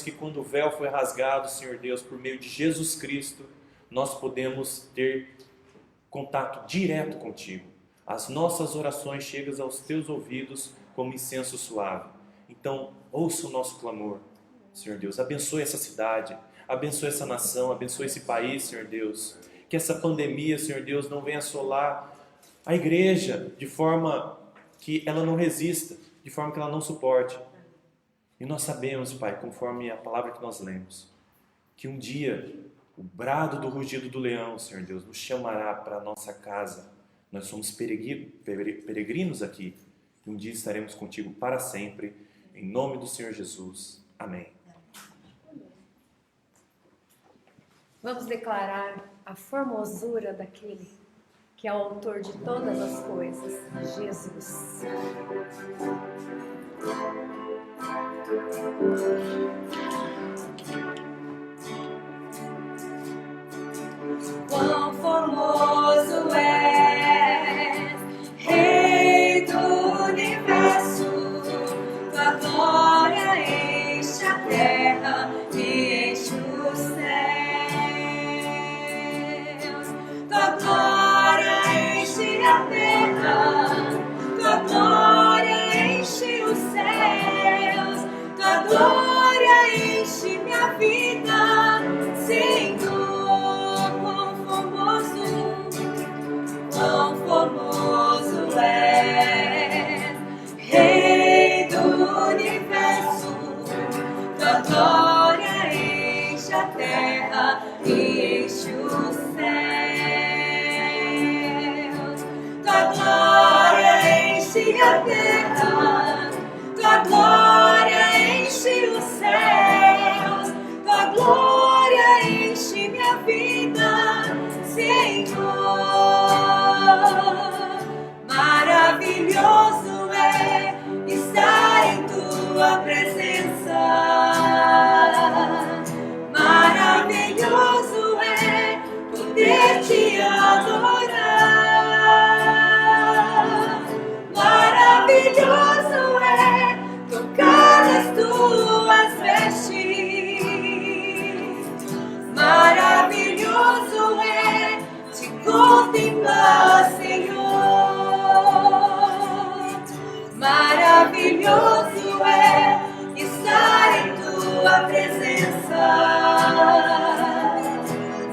que quando o véu foi rasgado, Senhor Deus, por meio de Jesus Cristo, nós podemos ter contato direto contigo. As nossas orações chegam aos teus ouvidos como incenso suave. Então, ouça o nosso clamor, Senhor Deus. Abençoe essa cidade, abençoe essa nação, abençoe esse país, Senhor Deus. Que essa pandemia, Senhor Deus, não venha assolar a igreja de forma que ela não resista, de forma que ela não suporte. E nós sabemos, Pai, conforme a palavra que nós lemos, que um dia o brado do rugido do leão, Senhor Deus, nos chamará para a nossa casa. Nós somos peregrinos aqui. E um dia estaremos contigo para sempre. Em nome do Senhor Jesus. Amém. Vamos declarar a formosura daquele que é o autor de todas as coisas, Jesus. Quão formoso és, Rei do universo, tua glória enche a terra e enche os céus. Tua glória enche a terra, tua glória enche os céus, tua glória enche minha vida, Senhor. Quão formoso és, Rei do universo, tua glória enche a terra e enche os céus. Tua glória enche a terra, tua glória enche os céus, tua glória enche minha vida, Senhor. Maravilhoso é estar em tua presença. Maravilhoso é poder te adorar. Maravilhoso é tocar as tuas vestes. Maravilhoso é te contemplar, Senhor. Maravilhoso é estar em tua presença.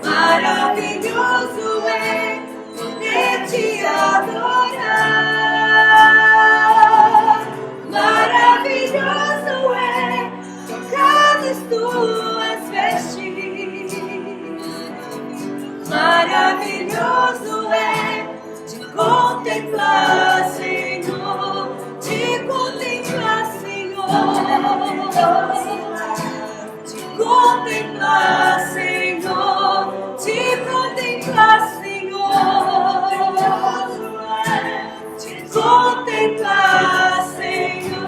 Maravilhoso é poder te adorar. Maravilhoso é tocar nas tuas vestes. Maravilhoso é te contemplar, Senhor. Te contemplar, Senhor. Te contemplar, Senhor. Te contemplar, Senhor. Te contemplar, Senhor.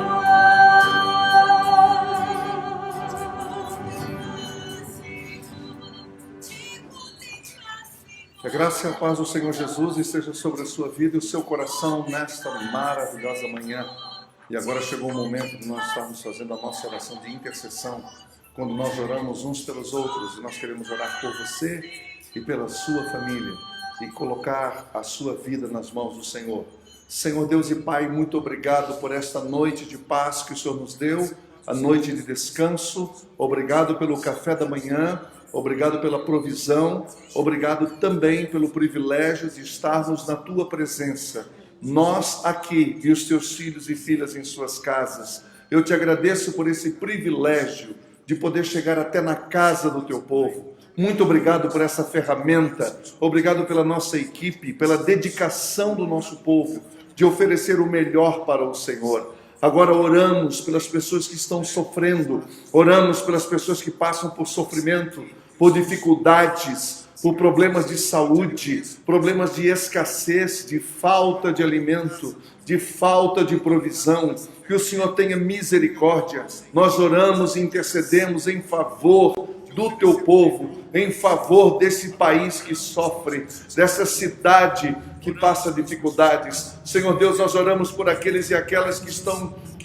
Que a graça e a paz do Senhor Jesus esteja sobre a sua vida e o seu coração nesta maravilhosa manhã. E agora chegou o momento de nós estarmos fazendo a nossa oração de intercessão, quando nós oramos uns pelos outros, e nós queremos orar por você e pela sua família, e colocar a sua vida nas mãos do Senhor. Senhor Deus e Pai, muito obrigado por esta noite de paz que o Senhor nos deu, a noite de descanso. Obrigado pelo café da manhã. Obrigado pela provisão, obrigado também pelo privilégio de estarmos na Tua presença. Nós aqui e os Teus filhos e filhas em suas casas. Eu te agradeço por esse privilégio de poder chegar até na casa do Teu povo. Muito obrigado por essa ferramenta, obrigado pela nossa equipe, pela dedicação do nosso povo, de oferecer o melhor para o Senhor. Agora oramos pelas pessoas que estão sofrendo, oramos pelas pessoas que passam por sofrimento, por dificuldades, por problemas de saúde, problemas de escassez, de falta de alimento, de falta de provisão. Que o Senhor tenha misericórdia. Nós oramos e intercedemos em favor do teu povo, em favor desse país que sofre, dessa cidade que passa dificuldades. Senhor Deus, nós oramos por aqueles e aquelas que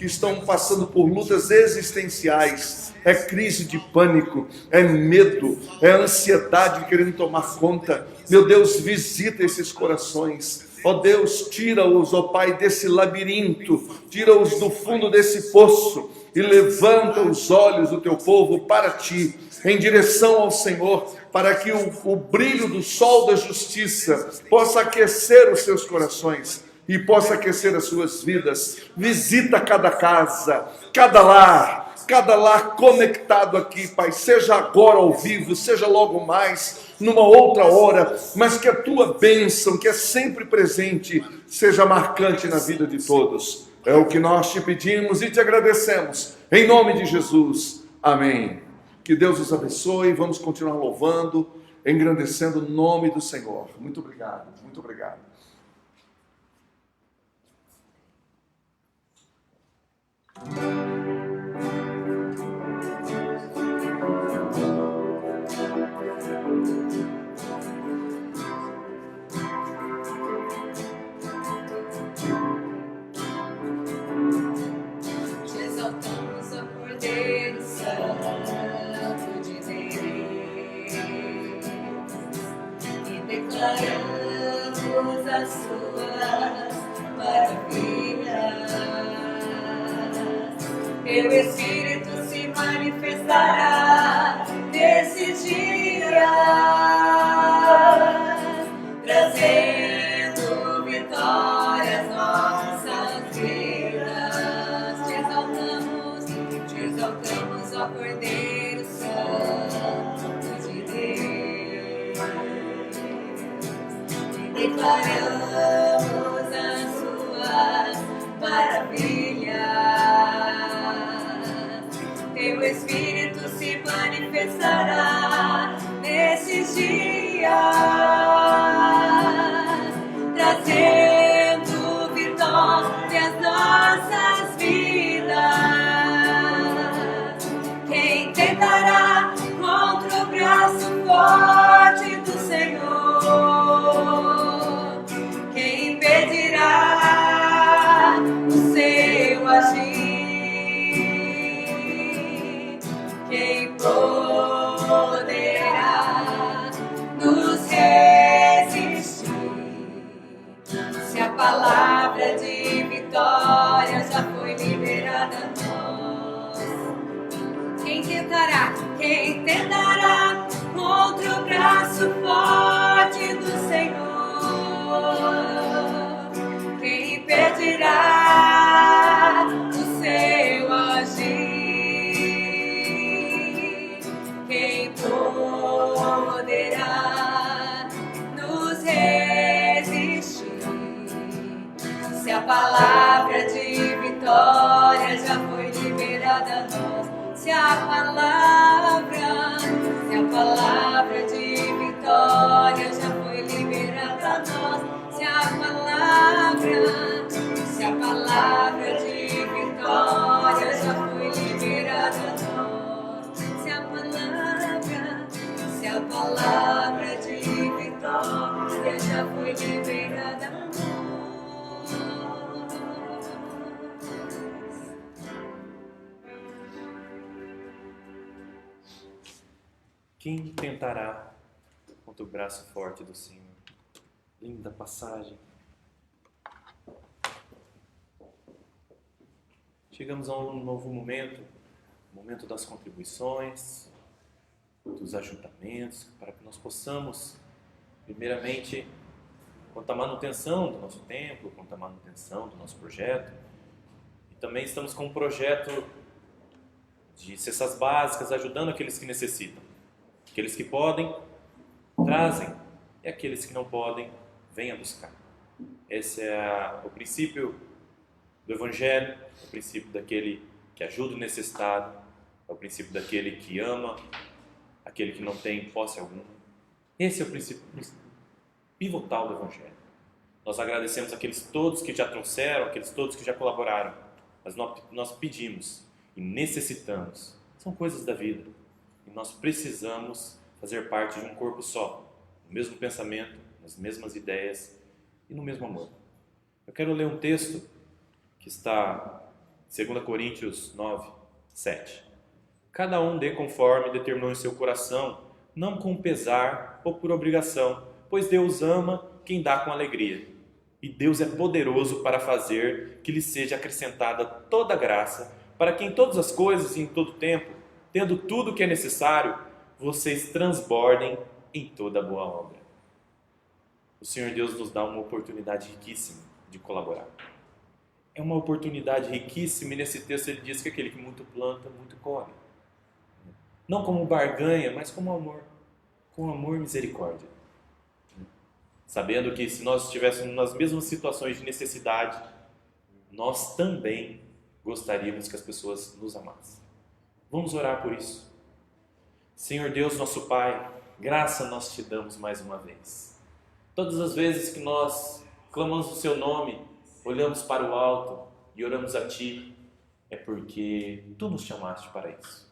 estão passando por lutas existenciais. É crise de pânico, é medo, é ansiedade querendo tomar conta. Meu Deus, visita esses corações. Ó Deus, tira-os, ó Pai, desse labirinto, tira-os do fundo desse poço e levanta os olhos do teu povo para ti, em direção ao Senhor, para que o brilho do sol da justiça possa aquecer os seus corações e possa aquecer as suas vidas. Visita cada casa, cada lar conectado aqui, Pai, seja agora ao vivo, seja logo mais, numa outra hora, mas que a tua bênção, que é sempre presente, seja marcante na vida de todos. É o que nós te pedimos e te agradecemos, em nome de Jesus, amém. Que Deus os abençoe, vamos continuar louvando, engrandecendo o nome do Senhor. Muito obrigado, muito obrigado. Te exaltamos, ó Cordeiro Santo de Deus, e declaramos as suas maravilhas. Teu Espírito se manifestará nesses dias, trazendo vitórias nossas vidas. Te exaltamos, ó Cordeiro Santo de Deus, e declaramos as suas maravilhas. Teu Espírito se manifestará nesses dias, trazendo vitórias nossas vidas. Quem tentará contra o braço forte do Senhor? Quem impedirá o seu agir? Quem poderá nos resistir? Se a palavra de vitória já foi liberada a nós, quem tentará contra o braço forte do Senhor? Quem impedirá o seu agir? Quem poderá nos resistir? Se a palavra de vitória já foi liberada a nós, se a palavra de vitória já foi liberada a nós, se a palavra de vitória já foi liberada a nós, se a palavra de vitória já foi liberada a nós. Quem tentará contra o braço forte do Senhor? Linda passagem. Chegamos a um novo momento, o momento das contribuições, dos ajuntamentos, para que nós possamos, primeiramente, quanto à manutenção do nosso templo, quanto à manutenção do nosso projeto. E também estamos com um projeto de cestas básicas, ajudando aqueles que necessitam. Aqueles que podem, trazem, e aqueles que não podem, venham buscar. Esse é o princípio do Evangelho, o princípio daquele que ajuda o necessitado, é o princípio daquele que ama aquele que não tem posse alguma. Esse é o princípio pivotal do Evangelho. Nós agradecemos aqueles todos que já trouxeram, aqueles todos que já colaboraram, mas nós pedimos e necessitamos. São coisas da vida. E nós precisamos fazer parte de um corpo só, no mesmo pensamento, nas mesmas ideias, e no mesmo amor. Eu quero ler um texto que está em 2 Coríntios 9, 7. Cada um dê conforme determinou em seu coração, não com pesar ou por obrigação, pois Deus ama quem dá com alegria. E Deus é poderoso para fazer que lhe seja acrescentada toda graça, para que em todas as coisas e em todo tempo, tendo tudo o que é necessário, vocês transbordem em toda boa obra. O Senhor Deus nos dá uma oportunidade riquíssima de colaborar. É uma oportunidade riquíssima, e nesse texto ele diz que aquele que muito planta, muito colhe. Não como barganha, mas como amor. Com amor e misericórdia. Sabendo que se nós estivéssemos nas mesmas situações de necessidade, nós também gostaríamos que as pessoas nos amassem. Vamos orar por isso. Senhor Deus, nosso Pai, graça nós te damos mais uma vez. Todas as vezes que nós clamamos o Seu nome, olhamos para o alto e oramos a Ti, é porque Tu nos chamaste para isso.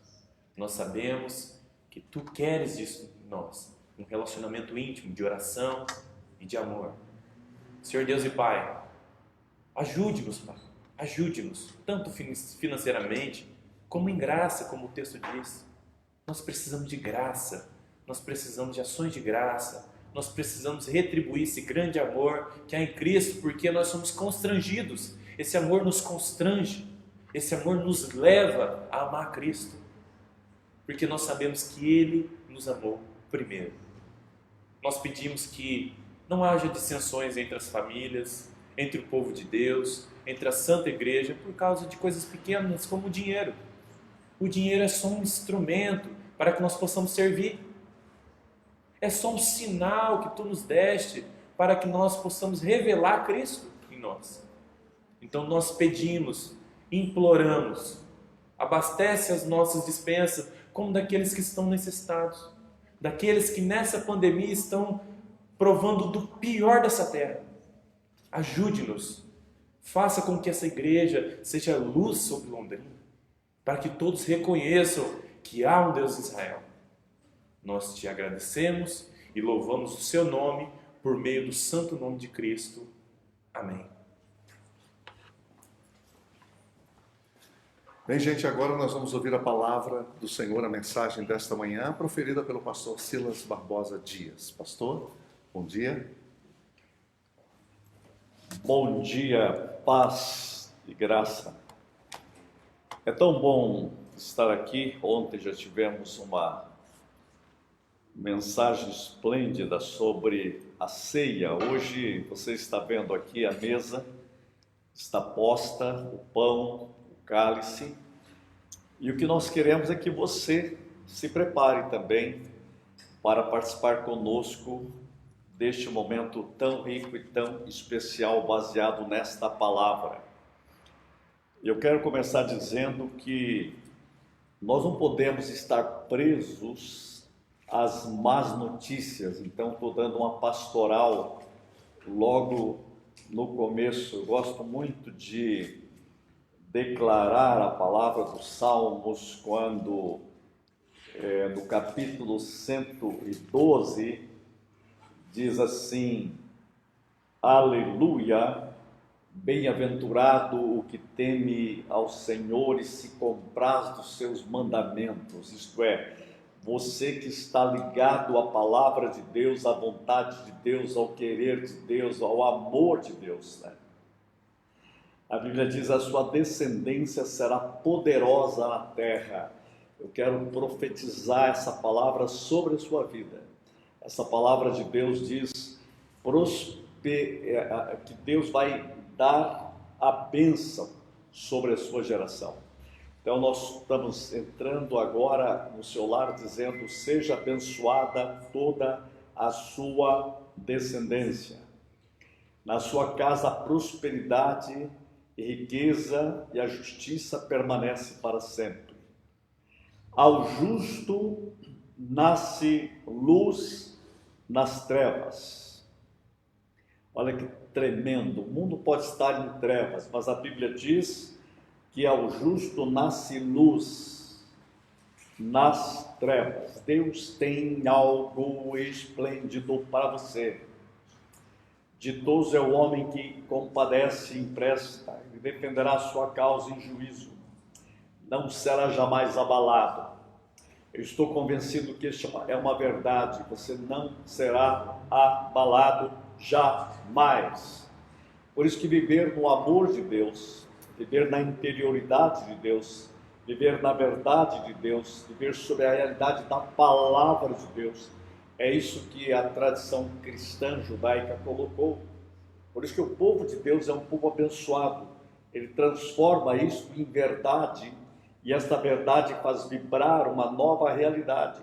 Nós sabemos que Tu queres isso em nós, um relacionamento íntimo de oração e de amor. Senhor Deus e Pai, ajude-nos, Pai, ajude-nos, tanto financeiramente, como em graça, como o texto diz. Nós precisamos de graça, nós precisamos de ações de graça, nós precisamos retribuir esse grande amor que há em Cristo, porque nós somos constrangidos. Esse amor nos constrange, esse amor nos leva a amar Cristo, porque nós sabemos que Ele nos amou primeiro. Nós pedimos que não haja dissensões entre as famílias, entre o povo de Deus, entre a Santa Igreja, por causa de coisas pequenas como o dinheiro. O dinheiro é só um instrumento para que nós possamos servir. É só um sinal que Tu nos deste para que nós possamos revelar Cristo em nós. Então nós pedimos, imploramos, abastece as nossas despensas como daqueles que estão necessitados, daqueles que nessa pandemia estão provando do pior dessa terra. Ajude-nos, faça com que essa igreja seja luz sobre Londrina, para que todos reconheçam que há um Deus em Israel. Nós Te agradecemos e louvamos o Seu nome por meio do santo nome de Cristo. Amém. Bem, gente, agora nós vamos ouvir a palavra do Senhor, a mensagem desta manhã, proferida pelo pastor Silas Barbosa Dias. Pastor, bom dia. Bom dia, paz e graça. É tão bom estar aqui. Ontem já tivemos uma mensagem esplêndida sobre a ceia. Hoje você está vendo aqui a mesa, está posta o pão, o cálice. E o que nós queremos é que você se prepare também para participar conosco deste momento tão rico e tão especial baseado nesta palavra. Eu quero começar dizendo que nós não podemos estar presos às más notícias. Então estou dando uma pastoral logo no começo. Eu gosto muito de declarar a palavra dos Salmos quando no capítulo 112 diz assim: Aleluia, bem-aventurado o que teme ao Senhor e se compraz dos seus mandamentos. Isto é, você que está ligado à palavra de Deus, à vontade de Deus, ao querer de Deus, ao amor de Deus, né? A Bíblia diz: a sua descendência será poderosa na terra. Eu quero profetizar essa palavra sobre a sua vida. Essa palavra de Deus diz que Deus vai dar a bênção sobre a sua geração. Então nós estamos entrando agora no seu lar dizendo: seja abençoada toda a sua descendência. Na sua casa a prosperidade e riqueza e a justiça permanece para sempre. Ao justo nasce luz nas trevas. Olha que tremendo, o mundo pode estar em trevas, mas a Bíblia diz que ao justo nasce luz nas trevas. Deus tem algo esplêndido para você. Ditoso é o homem que compadece e empresta, e defenderá a sua causa em juízo. Não será jamais abalado. Eu estou convencido que isso é uma verdade. Você não será abalado jamais. Por isso que viver no amor de Deus, viver na interioridade de Deus, viver na verdade de Deus, viver sobre a realidade da palavra de Deus, é isso que a tradição cristã judaica colocou. Por isso que o povo de Deus é um povo abençoado. Ele transforma isso em verdade, e esta verdade faz vibrar uma nova realidade.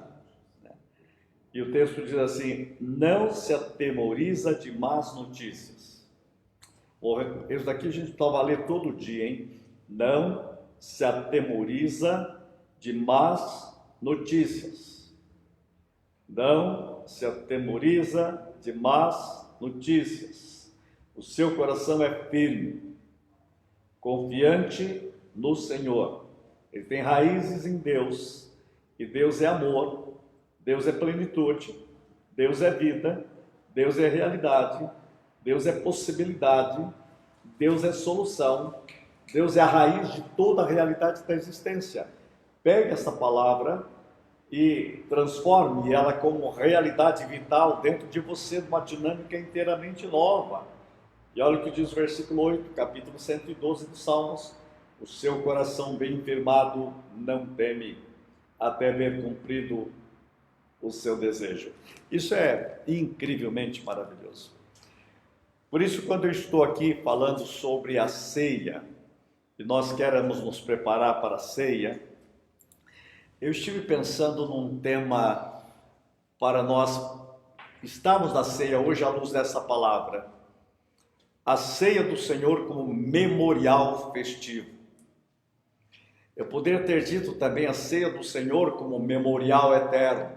E o texto diz assim: não se atemoriza de más notícias. Isso daqui a gente toma a ler todo dia, hein? Não se atemoriza de más notícias. Não se atemoriza de más notícias. O seu coração é firme, confiante no Senhor. Ele tem raízes em Deus, e Deus é amor, Deus é plenitude, Deus é vida, Deus é realidade, Deus é possibilidade, Deus é solução, Deus é a raiz de toda a realidade da existência. Pegue essa palavra e transforme ela como realidade vital dentro de você, numa dinâmica inteiramente nova. E olha o que diz o versículo 8, capítulo 112 dos Salmos: o seu coração bem firmado não teme, até ver cumprido o seu desejo. Isso é incrivelmente maravilhoso. Por isso, quando eu estou aqui falando sobre a ceia, e nós queremos nos preparar para a ceia, eu estive pensando num tema para nós estarmos na ceia hoje à luz dessa palavra: a ceia do Senhor como memorial festivo. Eu poderia ter dito também a ceia do Senhor como memorial eterno,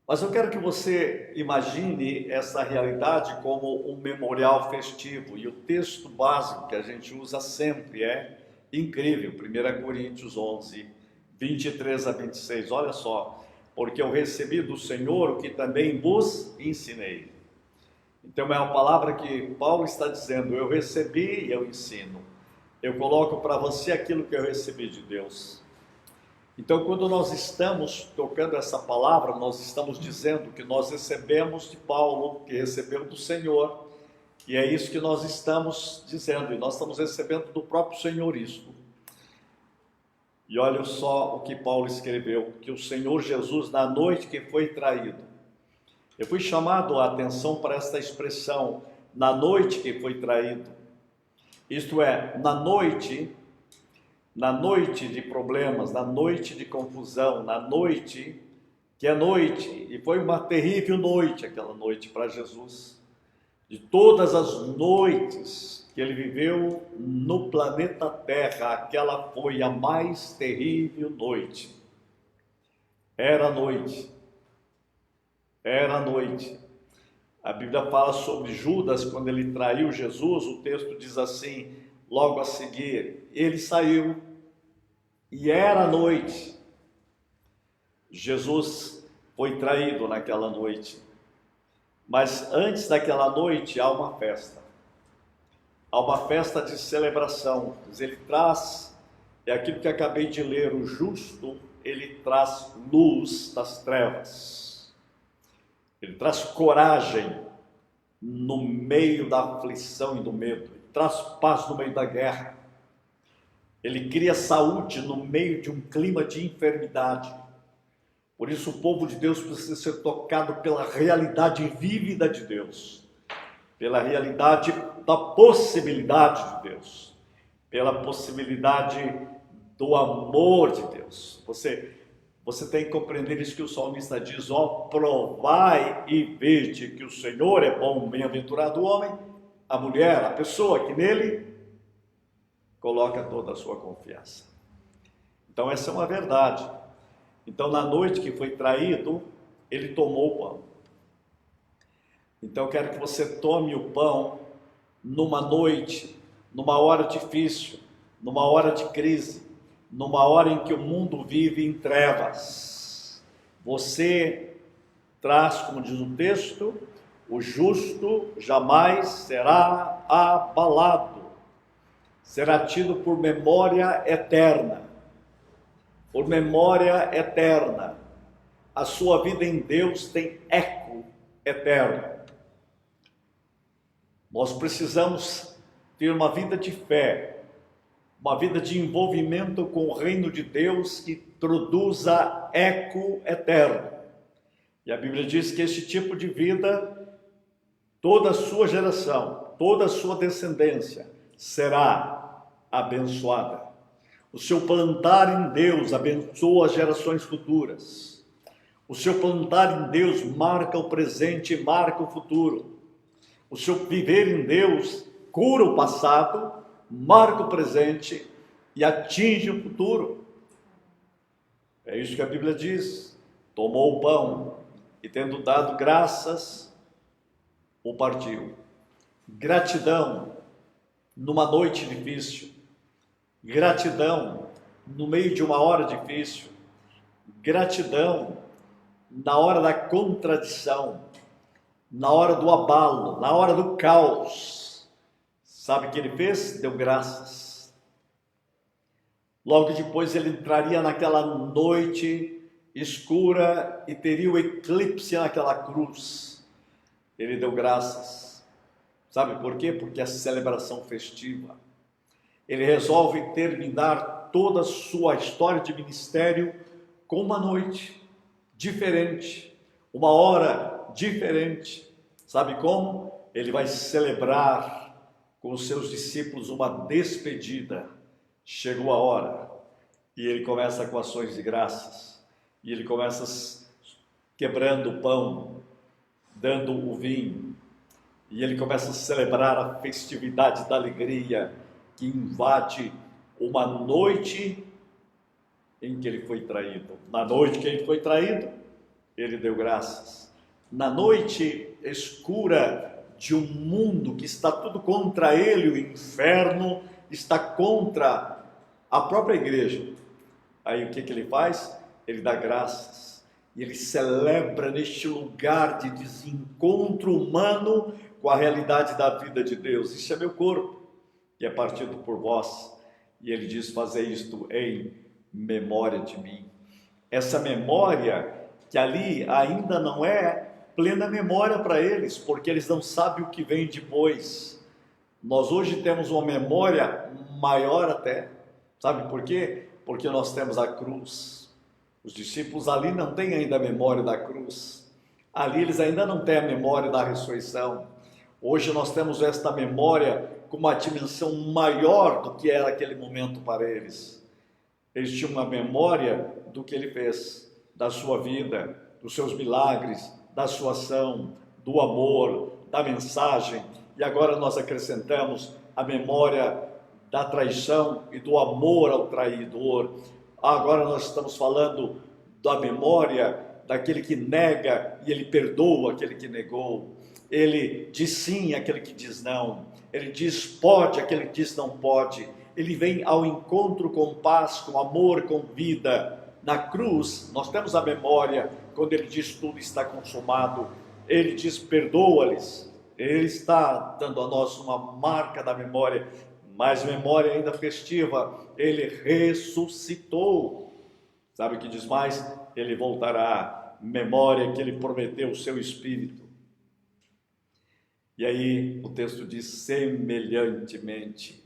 mas eu quero que você imagine essa realidade como um memorial festivo, e o texto básico que a gente usa sempre é incrível, 1 Coríntios 11, 23 a 26, olha só: porque eu recebi do Senhor o que também vos ensinei. Então é uma palavra que Paulo está dizendo: eu recebi e eu ensino. Eu coloco para você aquilo que eu recebi de Deus. Então, quando nós estamos tocando essa palavra, nós estamos dizendo que nós recebemos de Paulo, que recebeu do Senhor, e é isso que nós estamos dizendo, e nós estamos recebendo do próprio Senhor isto. E olha só o que Paulo escreveu: que o Senhor Jesus, na noite que foi traído, eu fui chamado a atenção para esta expressão, na noite que foi traído. Isto é, na noite de problemas, na noite de confusão, na noite que é noite, e foi uma terrível noite aquela noite para Jesus. De todas as noites que ele viveu no planeta Terra, aquela foi a mais terrível noite. Era noite. Era noite. A Bíblia fala sobre Judas, quando ele traiu Jesus, o texto diz assim, logo a seguir: ele saiu e era noite. Jesus foi traído naquela noite. Mas antes daquela noite há uma festa. Há uma festa de celebração. Ele traz, é aquilo que acabei de ler, o justo, ele traz luz das trevas. Ele traz coragem no meio da aflição e do medo. Ele traz paz no meio da guerra. Ele cria saúde no meio de um clima de enfermidade. Por isso o povo de Deus precisa ser tocado pela realidade vívida de Deus, pela realidade da possibilidade de Deus, pela possibilidade do amor de Deus. Você tem que compreender isso que o salmista diz: ó, provai e vede que o Senhor é bom, bem-aventurado o homem, a mulher, a pessoa que nele coloca toda a sua confiança. Então essa é uma verdade. Então na noite que foi traído, ele tomou o pão. Então eu quero que você tome o pão numa noite, numa hora difícil, numa hora de crise, numa hora em que o mundo vive em trevas. Você traz, como diz o texto, O justo jamais será abalado, será tido por memória eterna. Por memória eterna. A sua vida em Deus tem eco eterno. Nós precisamos ter uma vida de fé, uma vida de envolvimento com o reino de Deus que produza eco eterno. E a Bíblia diz que esse tipo de vida, toda a sua geração, toda a sua descendência será abençoada. O seu plantar em Deus abençoa as gerações futuras. O seu plantar em Deus marca o presente e marca o futuro. O seu viver em Deus cura o passado, marca o presente e atinge o futuro. É isso que a Bíblia diz. Tomou o pão e, tendo dado graças, o partiu. Gratidão numa noite difícil. Gratidão no meio de uma hora difícil. Gratidão na hora da contradição, na hora do abalo, na hora do caos. Sabe o que ele fez? Deu graças. Logo depois ele entraria naquela noite escura e teria o eclipse naquela cruz. Ele deu graças. Sabe por quê? Porque é celebração festiva. Ele resolve terminar toda a sua história de ministério com uma noite diferente, uma hora diferente. Sabe como? Ele vai celebrar com os seus discípulos uma despedida. Chegou a hora e ele começa com ações de graças. E ele começa quebrando o pão, dando o vinho. E ele começa a celebrar a festividade da alegria que invade uma noite em que ele foi traído. Na noite que ele foi traído, ele deu graças. Na noite escura de um mundo que está tudo contra ele, o inferno está contra a própria igreja. Aí o que ele faz? Ele dá graças. E ele celebra neste lugar de desencontro humano com a realidade da vida de Deus. Isso é meu corpo, que é partido por vós. E ele diz: fazer isto em memória de mim. Essa memória que ali ainda não é plena memória para eles, porque eles não sabem o que vem depois. Nós hoje temos uma memória maior até. Sabe por quê? Porque nós temos a cruz. Os discípulos ali não têm ainda a memória da cruz. Ali eles ainda não têm a memória da ressurreição. Hoje nós temos esta memória com uma dimensão maior do que era aquele momento para eles. Eles tinham uma memória do que ele fez, da sua vida, dos seus milagres, da sua ação, do amor, da mensagem. E agora nós acrescentamos a memória da traição e do amor ao traidor. Agora nós estamos falando da memória daquele que nega e ele perdoa aquele que negou. Ele diz sim àquele que diz não. Ele diz pode àquele que diz não pode. Ele vem ao encontro com paz, com amor, com vida. Na cruz, nós temos a memória, quando ele diz tudo está consumado. Ele diz perdoa-lhes. Ele está dando a nós uma marca da memória, mas memória ainda festiva. Ele ressuscitou. Sabe o que diz mais? Ele voltará. Memória que ele prometeu o seu Espírito. E aí o texto diz semelhantemente.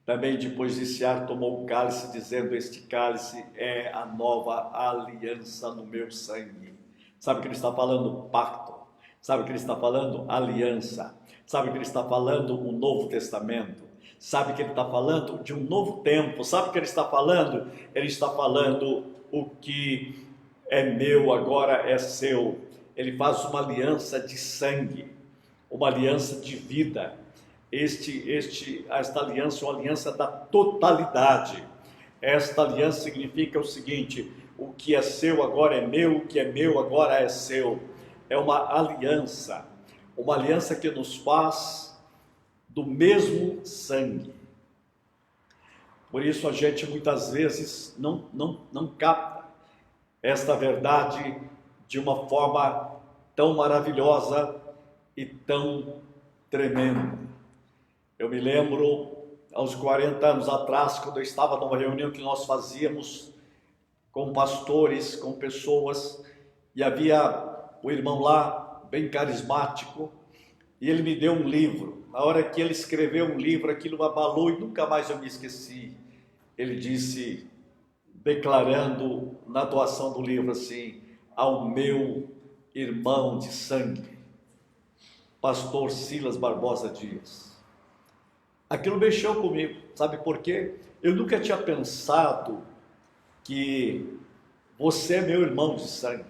Também depois de cear tomou o cálice, dizendo: este cálice é a nova aliança no meu sangue. Sabe o que ele está falando? Pacto. Sabe o que ele está falando? Aliança. Sabe o que ele está falando? O Novo Testamento. Sabe o que ele está falando? De um novo tempo. Sabe o que ele está falando? Ele está falando: o que é meu agora é seu. Ele faz uma aliança de sangue, uma aliança de vida. Esta aliança é uma aliança da totalidade. Esta aliança significa o seguinte: o que é seu agora é meu, o que é meu agora é seu. É uma aliança que nos faz do mesmo sangue. Por isso a gente muitas vezes não capta esta verdade de uma forma tão maravilhosa e tão tremendo. Eu me lembro, aos 40 anos atrás, quando eu estava numa reunião que nós fazíamos com pastores, com pessoas, e havia o irmão lá, bem carismático, e ele me deu um livro. Na hora que ele escreveu um livro, aquilo me abalou e nunca mais eu me esqueci. Ele disse, declarando na doação do livro assim, ao meu irmão de sangue, pastor Silas Barbosa Dias. Aquilo mexeu comigo, sabe por quê? Eu nunca tinha pensado que você é meu irmão de sangue.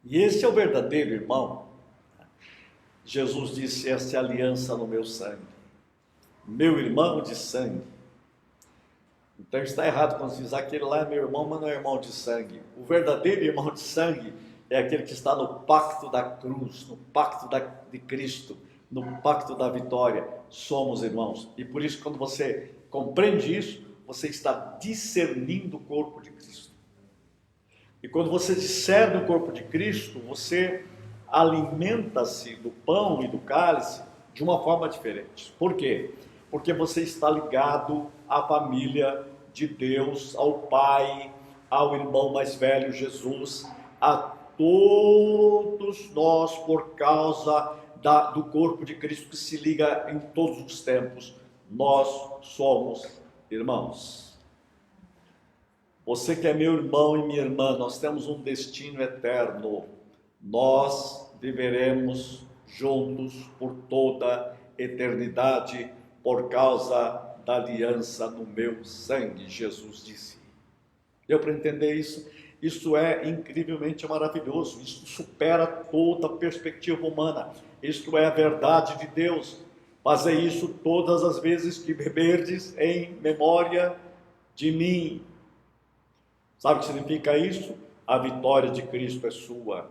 E esse é o verdadeiro irmão. Jesus disse, essa é a aliança no meu sangue. Meu irmão de sangue. Então está errado quando se diz, aquele lá é meu irmão, mas não é irmão de sangue. O verdadeiro irmão de sangue é aquele que está no pacto da cruz, no pacto de Cristo, no pacto da vitória. Somos irmãos. E por isso, quando você compreende isso, você está discernindo o corpo de Cristo. E quando você discerne o corpo de Cristo, você alimenta-se do pão e do cálice de uma forma diferente. Por quê? Porque você está ligado à família de Deus, ao Pai, ao irmão mais velho, Jesus, a todos nós, por causa do corpo de Cristo que se liga em todos os tempos. Nós somos irmãos. Você que é meu irmão e minha irmã, nós temos um destino eterno. Nós viveremos juntos por toda eternidade por causa da aliança no meu sangue, Jesus disse. Deu para entender isso? Isso é incrivelmente maravilhoso, isso supera toda a perspectiva humana, isto é a verdade de Deus. Fazei isso todas as vezes que beberdes em memória de mim. Sabe o que significa isso? A vitória de Cristo é sua,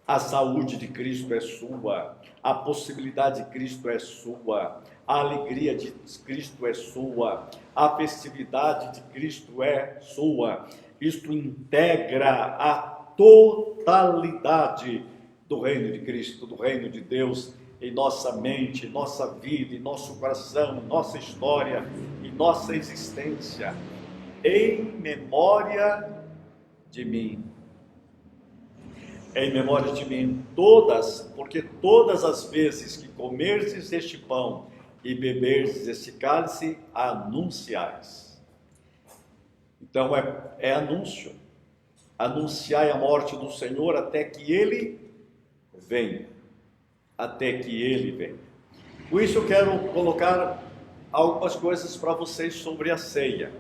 a saúde de Cristo é sua, a possibilidade de Cristo é sua, a alegria de Cristo é sua, a festividade de Cristo é sua. Isto integra a totalidade do reino de Cristo, do reino de Deus, em nossa mente, nossa vida, em nosso coração, nossa história e nossa existência, em memória de mim. Em memória de mim, porque todas as vezes que comerdes este pão e beberdes este cálice, anunciais. Então é anúncio. Anunciai a morte do Senhor até que Ele venha. Até que Ele venha. Com isso eu quero colocar algumas coisas para vocês sobre a ceia.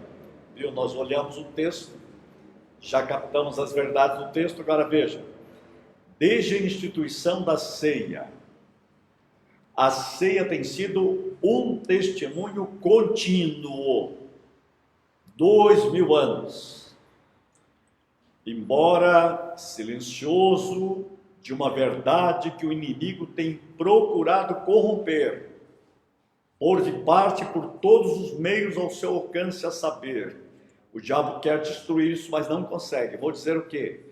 Viu? Nós olhamos o texto, já captamos as verdades do texto, agora veja. Desde a instituição da ceia, a ceia tem sido um testemunho contínuo, 2000 anos, embora silencioso, de uma verdade que o inimigo tem procurado corromper, pôr de parte por todos os meios ao seu alcance, a saber, o diabo quer destruir isso, mas não consegue. Vou dizer o quê?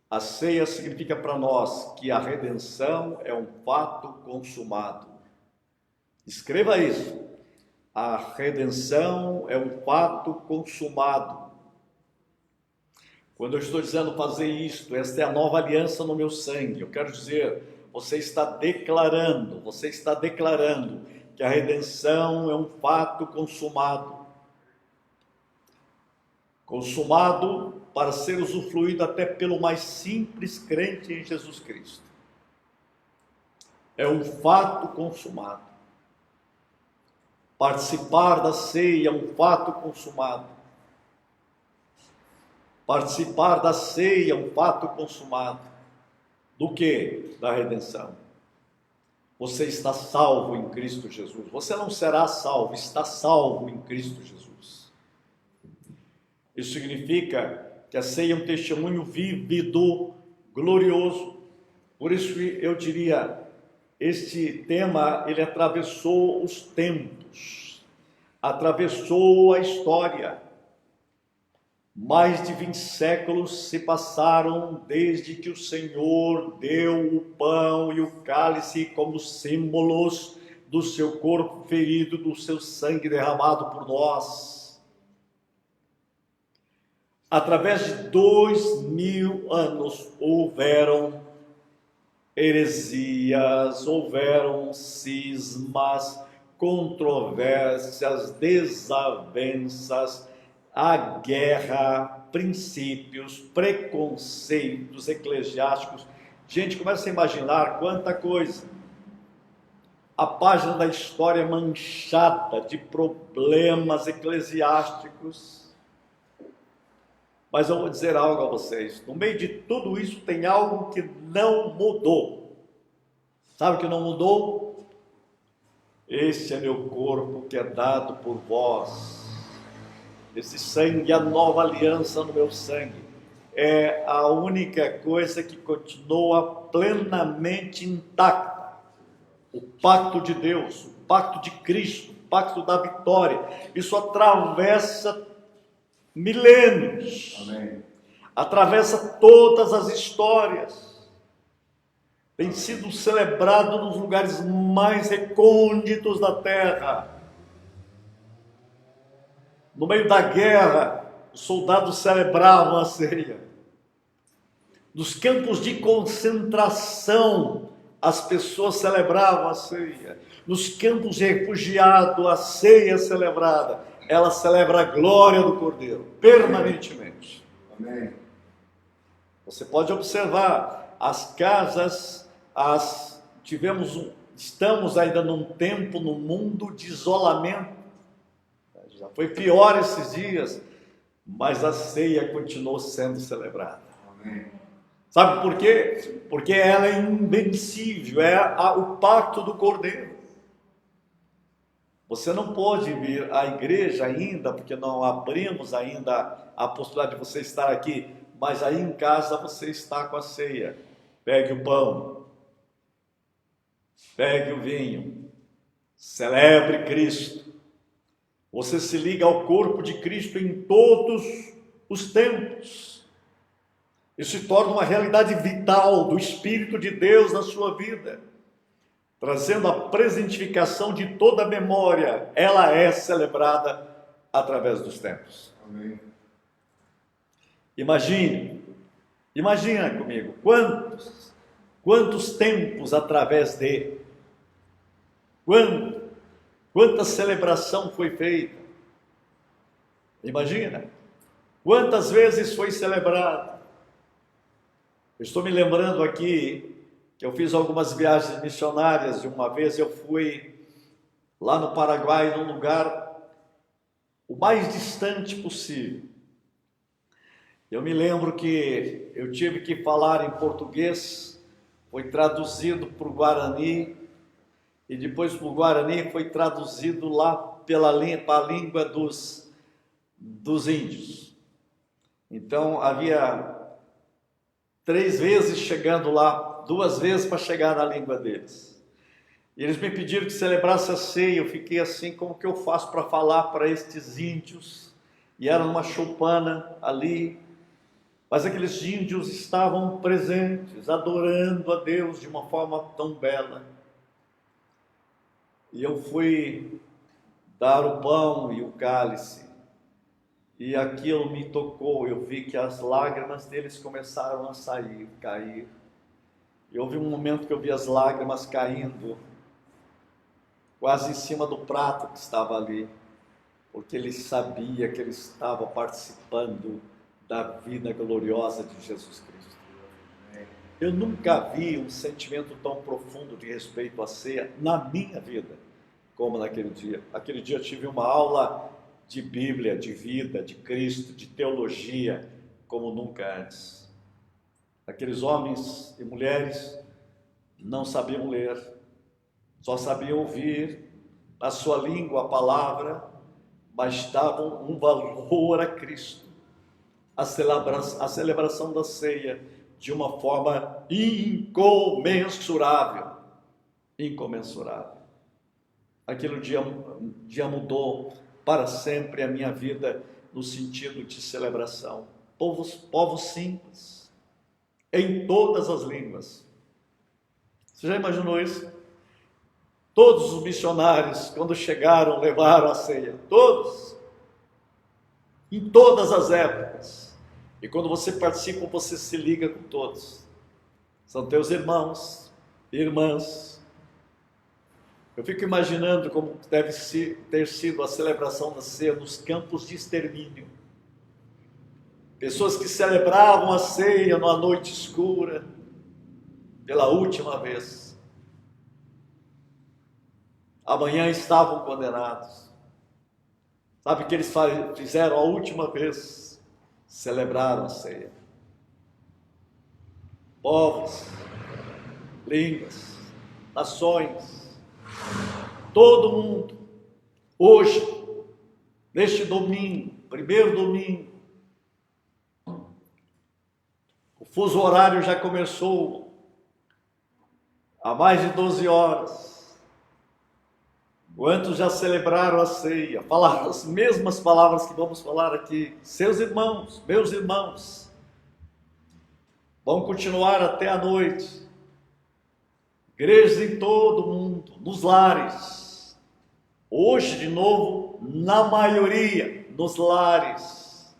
A ceia significa para nós que a redenção é um fato consumado. Escreva isso. A redenção é um fato consumado. Quando eu estou dizendo fazer isto, esta é a nova aliança no meu sangue, eu quero dizer, você está declarando que a redenção é um fato consumado. Consumado para ser usufruído até pelo mais simples crente em Jesus Cristo. É um fato consumado. Participar da ceia é um fato consumado. Participar da ceia é um fato consumado. Do que? Da redenção. Você está salvo em Cristo Jesus. Você não será salvo, está salvo em Cristo Jesus. Isso significa que a ceia é um testemunho vívido, glorioso. Por isso eu diria, este tema, ele atravessou os tempos, atravessou a história. Mais de 20 séculos se passaram desde que o Senhor deu o pão e o cálice como símbolos do seu corpo ferido, do seu sangue derramado por nós. Através de 2000 anos houveram heresias, houveram cismas, controvérsias, desavenças, a guerra, princípios, preconceitos eclesiásticos. Gente, começa a imaginar quanta coisa. A página da história é manchada de problemas eclesiásticos. Mas eu vou dizer algo a vocês. No meio de tudo isso tem algo que não mudou. Sabe o que não mudou? Este é meu corpo que é dado por vós. Esse sangue, a nova aliança no meu sangue, é a única coisa que continua plenamente intacta. O pacto de Deus, o pacto de Cristo, o pacto da vitória. Isso atravessa milênios. Amém. Atravessa todas as histórias. Tem sido celebrado nos lugares mais recônditos da terra. No meio da guerra, os soldados celebravam a ceia. Nos campos de concentração, as pessoas celebravam a ceia. Nos campos de refugiados, a ceia é celebrada. Ela celebra a glória do Cordeiro, permanentemente. Amém. Você pode observar, as casas, estamos ainda num tempo, num mundo de isolamento. Já foi pior esses dias, mas a ceia continuou sendo celebrada. Amém. Sabe por quê? Porque ela é invencível, o pacto do Cordeiro. Você não pode vir à igreja ainda, porque não abrimos ainda a possibilidade de você estar aqui, mas aí em casa você está com a ceia. Pegue o pão, pegue o vinho, celebre Cristo. Você se liga ao corpo de Cristo em todos os tempos. Isso se torna uma realidade vital do Espírito de Deus na sua vida, trazendo a presentificação de toda a memória. Ela é celebrada através dos tempos. Amém. Imagina comigo, quantos tempos através de, quanta celebração foi feita. Imagina, quantas vezes foi celebrado. Eu estou me lembrando aqui que eu fiz algumas viagens missionárias, e uma vez eu fui lá no Paraguai, num lugar o mais distante possível. Eu me lembro que eu tive que falar em português, foi traduzido para o Guarani, e depois para o Guarani foi traduzido lá para a língua dos índios. Então havia 3 vezes chegando lá, 2 vezes para chegar na língua deles. E eles me pediram que celebrasse a ceia. Eu fiquei assim, como que eu faço para falar para estes índios? E era uma choupana ali, mas aqueles índios estavam presentes, adorando a Deus de uma forma tão bela. E eu fui dar o pão e o cálice, e aquilo me tocou. Eu vi que as lágrimas deles começaram a cair. E houve um momento que eu vi as lágrimas caindo, quase em cima do prato que estava ali, porque ele sabia que ele estava participando da vida gloriosa de Jesus Cristo. Eu nunca vi um sentimento tão profundo de respeito à ceia na minha vida, como naquele dia. Aquele dia eu tive uma aula de Bíblia, de vida, de Cristo, de teologia, como nunca antes. Aqueles homens e mulheres não sabiam ler, só sabiam ouvir na sua língua a palavra, mas davam um valor a Cristo, a celebração da ceia, de uma forma incomensurável. Aquele dia mudou para sempre a minha vida, no sentido de celebração. Povos simples, em todas as línguas. Você já imaginou isso? Todos os missionários, quando chegaram, levaram a ceia. Todos. Em todas as épocas. E quando você participa, você se liga com todos. São teus irmãos e irmãs. Eu fico imaginando como deve ter sido a celebração da ceia nos campos de extermínio. Pessoas que celebravam a ceia numa noite escura, pela última vez. Amanhã estavam condenados. Sabe o que eles fizeram a última vez? Celebraram a ceia. Povos, línguas, nações, todo mundo, hoje, neste domingo, primeiro domingo, o fuso horário já começou há mais de 12 horas. Quantos já celebraram a ceia? Falaram as mesmas palavras que vamos falar aqui. Seus irmãos, meus irmãos, vão continuar até a noite. Igrejas em todo o mundo, nos lares. Hoje, de novo, na maioria, nos lares.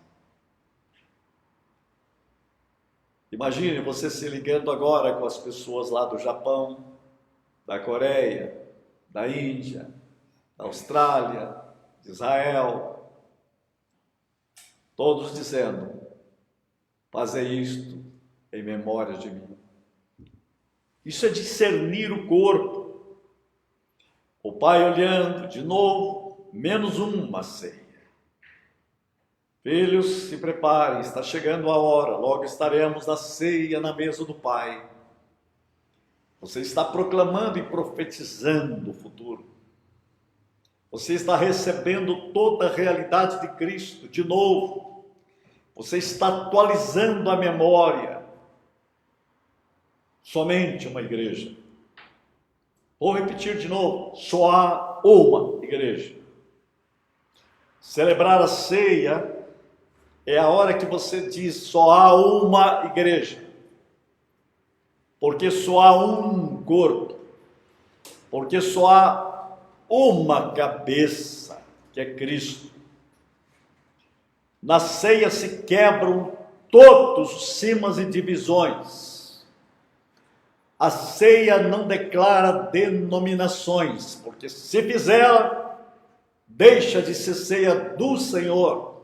Imagine você se ligando agora com as pessoas lá do Japão, da Coreia, da Índia, da Austrália, de Israel, todos dizendo: fazei isto em memória de mim. Isso é discernir o corpo. O pai olhando, de novo, menos uma ceia. Filhos, se preparem, está chegando a hora, logo estaremos na ceia na mesa do pai. Você está proclamando e profetizando o futuro. Você está recebendo toda a realidade de Cristo de novo. Você está atualizando a memória. Somente uma igreja. Vou repetir de novo. Só há uma igreja. Celebrar a ceia é a hora que você diz: só há uma igreja. Porque só há um corpo. Porque só há uma cabeça, que é Cristo. Na ceia se quebram todos os cimas e divisões. A ceia não declara denominações, porque se fizer, deixa de ser ceia do Senhor.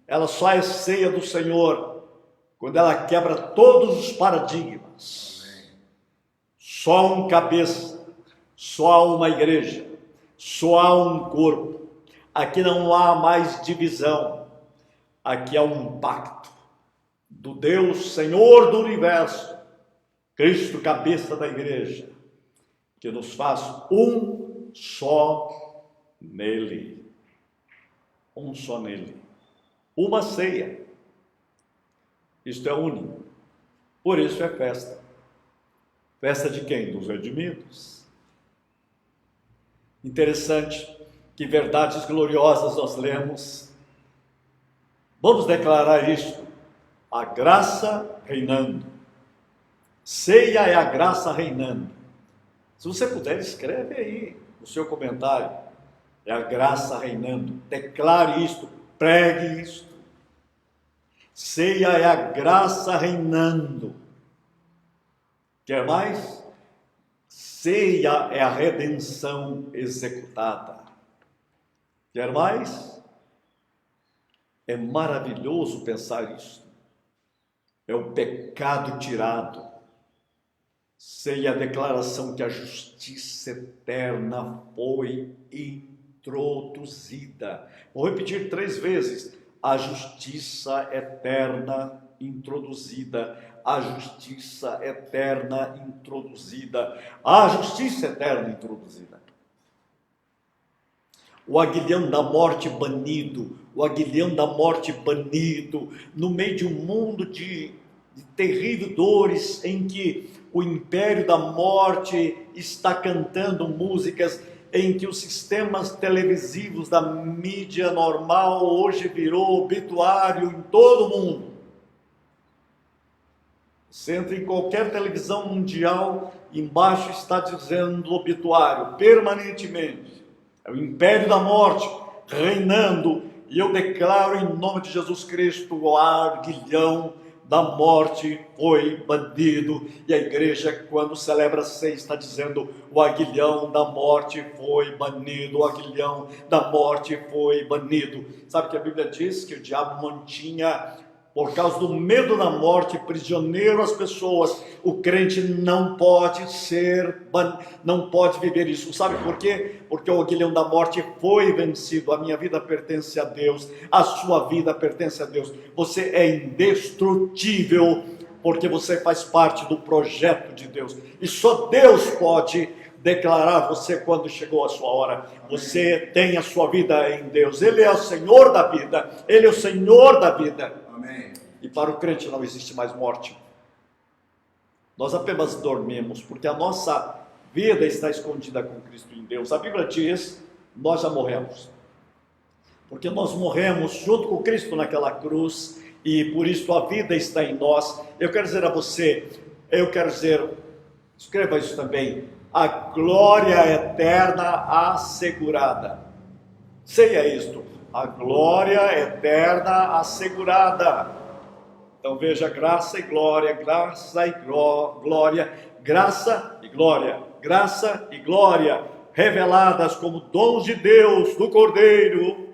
Ela só é ceia do Senhor quando ela quebra todos os paradigmas. Só um cabeça, só há uma igreja, só há um corpo. Aqui não há mais divisão. Aqui há um pacto do Deus Senhor do universo, Cristo, cabeça da igreja, que nos faz um só nele. Um só nele. Uma ceia. Isto é único. Por isso é festa. Festa de quem? Dos redimidos. Interessante que verdades gloriosas nós lemos. Vamos declarar isto. A graça reinando. Ceia é a graça reinando. Se você puder, escreve aí no seu comentário. É a graça reinando. Declare isto. Pregue isto. Ceia é a graça reinando. Quer mais? Ceia é a redenção executada. Quer mais? É maravilhoso pensar isso. É o pecado tirado. Ceia é a declaração que a justiça eterna foi introduzida. Vou repetir 3 vezes. A justiça eterna introduzida. A justiça eterna introduzida. A justiça eterna introduzida. O aguilhão da morte banido. O aguilhão da morte banido. No meio de um mundo de terríveis dores em que o império da morte está cantando músicas. em que os sistemas televisivos da mídia normal hoje virou obituário em todo o mundo. Você entra em qualquer televisão mundial, embaixo está dizendo obituário, permanentemente. É o império da morte reinando, e eu declaro em nome de Jesus Cristo, o aguilhão da morte foi banido. E a igreja, quando celebra a ceia, está dizendo: o aguilhão da morte foi banido, o aguilhão da morte foi banido. Sabe que a Bíblia diz que o diabo mantinha, por causa do medo da morte, prisioneiro as pessoas. O crente não pode não pode viver isso. Sabe por quê? Porque o aguilhão da morte foi vencido. A minha vida pertence a Deus, a sua vida pertence a Deus. Você é indestrutível, porque você faz parte do projeto de Deus. E só Deus pode declarar você quando chegou a sua hora. Você tem a sua vida em Deus. Ele é o Senhor da vida. Ele é o Senhor da vida. Amém. E para o crente não existe mais morte. Nós apenas dormimos, porque a nossa vida está escondida com Cristo em Deus. A Bíblia diz: nós já morremos. Porque nós morremos junto com Cristo naquela cruz, e por isso a vida está em nós. Eu quero dizer a você, escreva isso também: a glória eterna assegurada. Seja isto, a glória eterna assegurada. Então veja, graça e glória, graça e glória, graça e glória, graça e glória, reveladas como dons de Deus, do Cordeiro,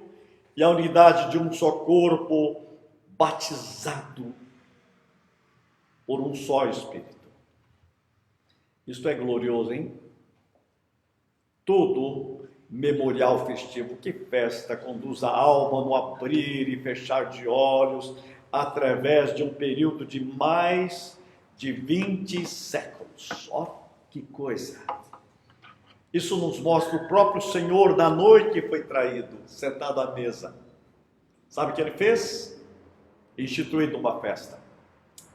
e a unidade de um só corpo, batizado por um só Espírito. Isto é glorioso, hein? Tudo memorial festivo. Que festa conduz a alma no abrir e fechar de olhos, através de um período de mais de 20 séculos. Ó, que coisa! Isso nos mostra o próprio Senhor da noite que foi traído, sentado à mesa. Sabe o que ele fez? Instituindo uma festa.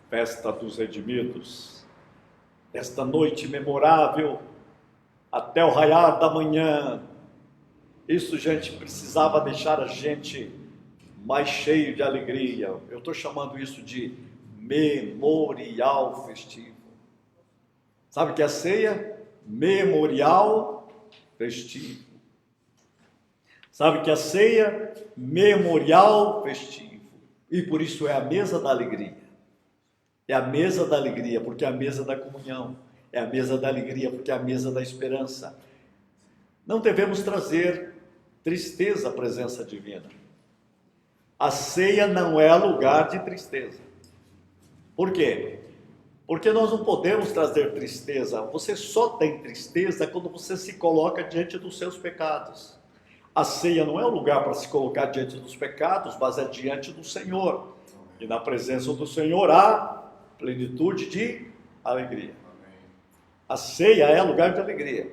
Festa dos redimidos. Esta noite memorável, até o raiar da manhã. Isso, gente, precisava deixar a gente mais cheio de alegria. Eu estou chamando isso de memorial festivo. Sabe o que é a ceia? Memorial festivo. Sabe o que é a ceia? Memorial festivo. E por isso é a mesa da alegria. É a mesa da alegria, porque é a mesa da comunhão. É a mesa da alegria, porque é a mesa da esperança. Não devemos trazer tristeza à presença divina. A ceia não é lugar de tristeza. Por quê? Porque nós não podemos trazer tristeza. Você só tem tristeza quando você se coloca diante dos seus pecados. A ceia não é um lugar para se colocar diante dos pecados, mas é diante do Senhor. E na presença do Senhor há plenitude de alegria. A ceia é lugar de alegria,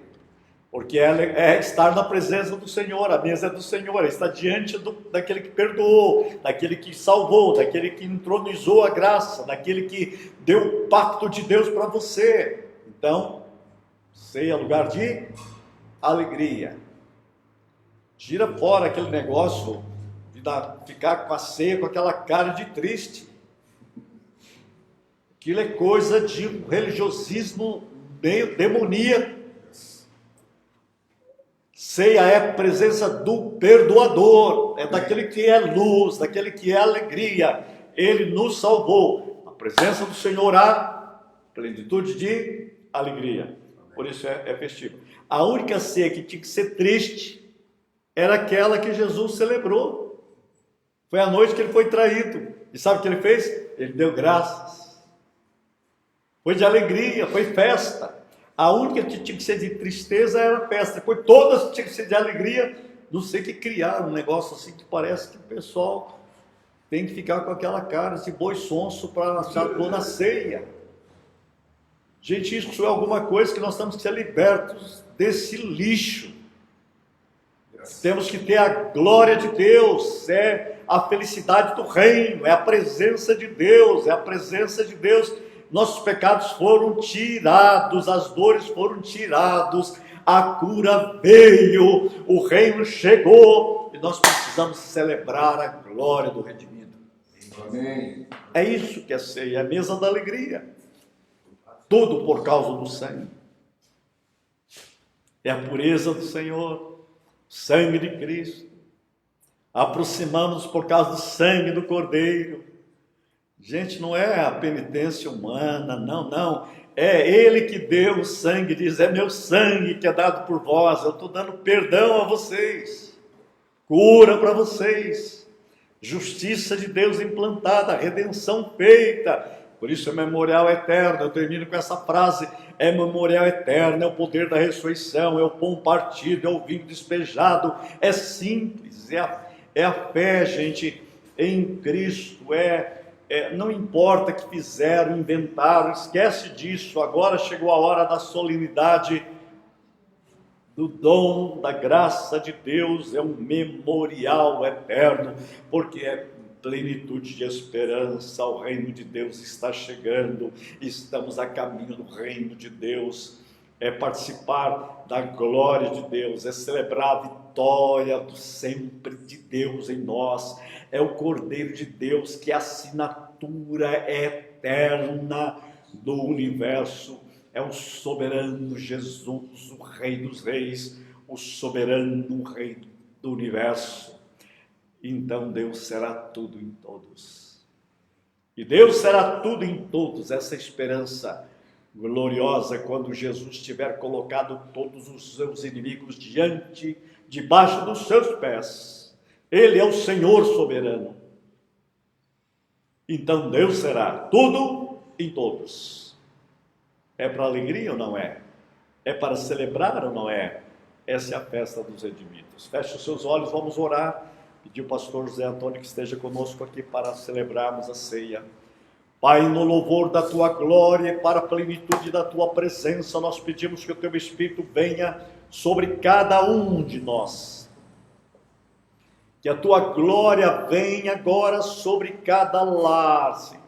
porque é estar na presença do Senhor. A mesa é do Senhor, é estar diante daquele que perdoou, daquele que salvou, daquele que entronizou a graça, daquele que deu o pacto de Deus para você. Então, ceia é lugar de alegria. Tira fora aquele negócio de ficar com a ceia com aquela cara de triste. Aquilo é coisa de um religiosismo meio demoníaco. Ceia é a presença do perdoador, é daquele que é luz, daquele que é alegria. Ele nos salvou. A presença do Senhor há plenitude de alegria. Por isso é festivo. A única ceia que tinha que ser triste era aquela que Jesus celebrou. Foi a noite que ele foi traído. E sabe o que ele fez? Ele deu graças. Foi de alegria, foi festa. A única que tinha que ser de tristeza era a festa. Depois todas tinham que ser de alegria. Não sei que criaram um negócio assim que parece que o pessoal tem que ficar com aquela cara de boi sonso para achar pôr na ceia. Gente, isso é alguma coisa que nós temos que ser libertos desse lixo. Temos que ter a glória de Deus, é a felicidade do reino, é a presença de Deus, é a presença de Deus. Nossos pecados foram tirados, as dores foram tiradas, a cura veio, o reino chegou, e nós precisamos celebrar a glória do redimido. Amém. É isso que é ceia, é a mesa da alegria. Tudo por causa do sangue. É a pureza do Senhor, sangue de Cristo. Aproximamos por causa do sangue do Cordeiro. Gente, não é a penitência humana, não. É Ele que deu o sangue, diz, é meu sangue que é dado por vós. Eu estou dando perdão a vocês, cura para vocês, justiça de Deus implantada, redenção feita. Por isso é memorial eterno. Eu termino com essa frase: é memorial eterno, é o poder da ressurreição, é o pão partido, é o vinho despejado. É simples, é a fé, gente, em Cristo. Não importa o que fizeram, inventaram, esquece disso. Agora chegou a hora da solenidade do dom da graça de Deus. É um memorial eterno, porque é plenitude de esperança. O reino de Deus está chegando, estamos a caminho do reino de Deus. É participar da glória de Deus, é celebrar a vitória do sempre de Deus em nós. É o Cordeiro de Deus, que é a assinatura eterna do universo. É o soberano Jesus, o Rei dos Reis, o soberano Rei do universo. Então Deus será tudo em todos. E Deus será tudo em todos, essa esperança gloriosa, quando Jesus tiver colocado todos os seus inimigos debaixo dos seus pés. Ele é o Senhor soberano. Então Deus será tudo em todos. É para alegria ou não é? É para celebrar ou não é? Essa é a festa dos redimidos. Feche os seus olhos, vamos orar. Pedir ao pastor José Antônio que esteja conosco aqui para celebrarmos a ceia. Pai, no louvor da Tua glória, para a plenitude da Tua presença, nós pedimos que o Teu Espírito venha sobre cada um de nós. Que a Tua glória venha agora sobre cada lar, Senhor.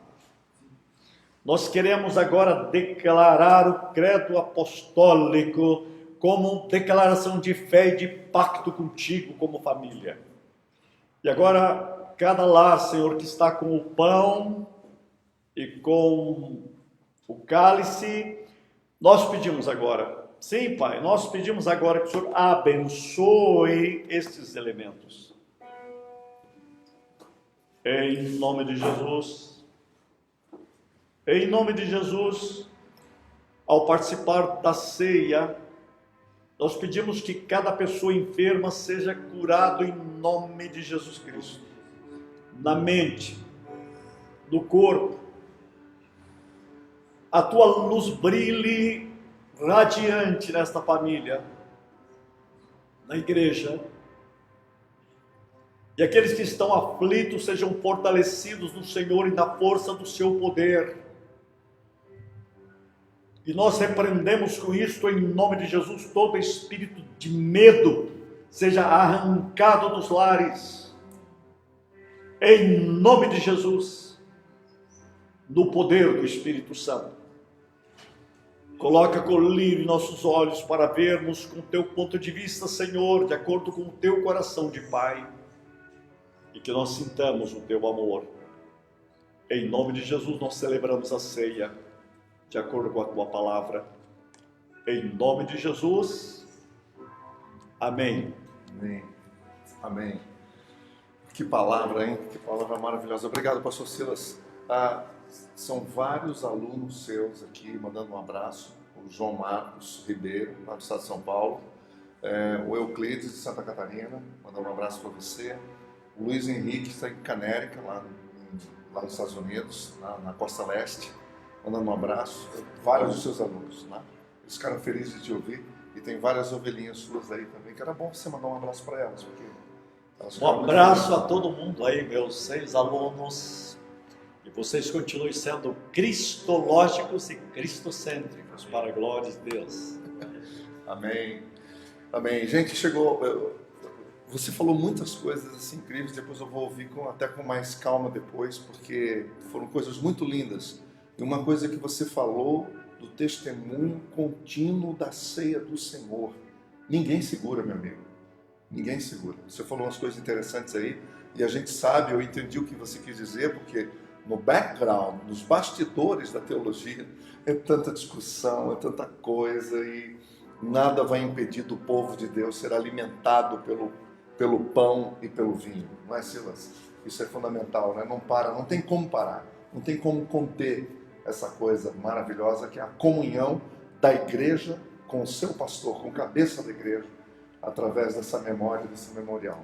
Nós queremos agora declarar o credo apostólico como declaração de fé e de pacto contigo como família. E agora, cada lar, Senhor, que está com o pão e com o cálice, nós pedimos agora, sim, Pai, nós pedimos agora que o Senhor abençoe estes elementos. Em nome de Jesus, ao participar da ceia, nós pedimos que cada pessoa enferma seja curado em nome de Jesus Cristo. Na mente, no corpo, a Tua luz brilhe radiante nesta família, na igreja. E aqueles que estão aflitos sejam fortalecidos no Senhor e na força do Seu poder. E nós repreendemos com isto, em nome de Jesus, todo espírito de medo seja arrancado dos lares. Em nome de Jesus, no poder do Espírito Santo. Coloca colírio em nossos olhos para vermos com o Teu ponto de vista, Senhor, de acordo com o Teu coração de Pai. E que nós sintamos o Teu amor. Em nome de Jesus nós celebramos a ceia, de acordo com a Tua palavra. Em nome de Jesus. Amém. Amém. Amém. Que palavra, hein? Que palavra maravilhosa. Obrigado, pastor Silas. São vários alunos seus aqui mandando um abraço. O João Marcos Ribeiro, lá do estado de São Paulo. O Euclides, de Santa Catarina, mandando um abraço para você. O Luiz Henrique está em Canérica, lá nos Estados Unidos, na Costa Leste, mandando um abraço. Vários dos seus alunos, né? Eles ficaram felizes de te ouvir. E tem várias ovelhinhas suas aí também, que era bom você mandar um abraço para elas, porque elas Um abraço a todo mundo aí, meus 6 alunos. E vocês continuem sendo cristológicos e cristocêntricos, para a glória de Deus. Amém. Amém. Gente, chegou... Você falou muitas coisas assim incríveis, depois eu vou ouvir até com mais calma depois, porque foram coisas muito lindas. E uma coisa que você falou do testemunho contínuo da ceia do Senhor. Ninguém segura, meu amigo. Ninguém segura. Você falou umas coisas interessantes aí, e a gente sabe, eu entendi o que você quis dizer, porque no background, nos bastidores da teologia, é tanta discussão, é tanta coisa, e nada vai impedir do povo de Deus ser alimentado pelo pão e pelo vinho. Não é, Silas? Isso é fundamental, né? Não para, não tem como parar, não tem como conter essa coisa maravilhosa que é a comunhão da igreja com o seu pastor, com a cabeça da igreja, através dessa memória, desse memorial.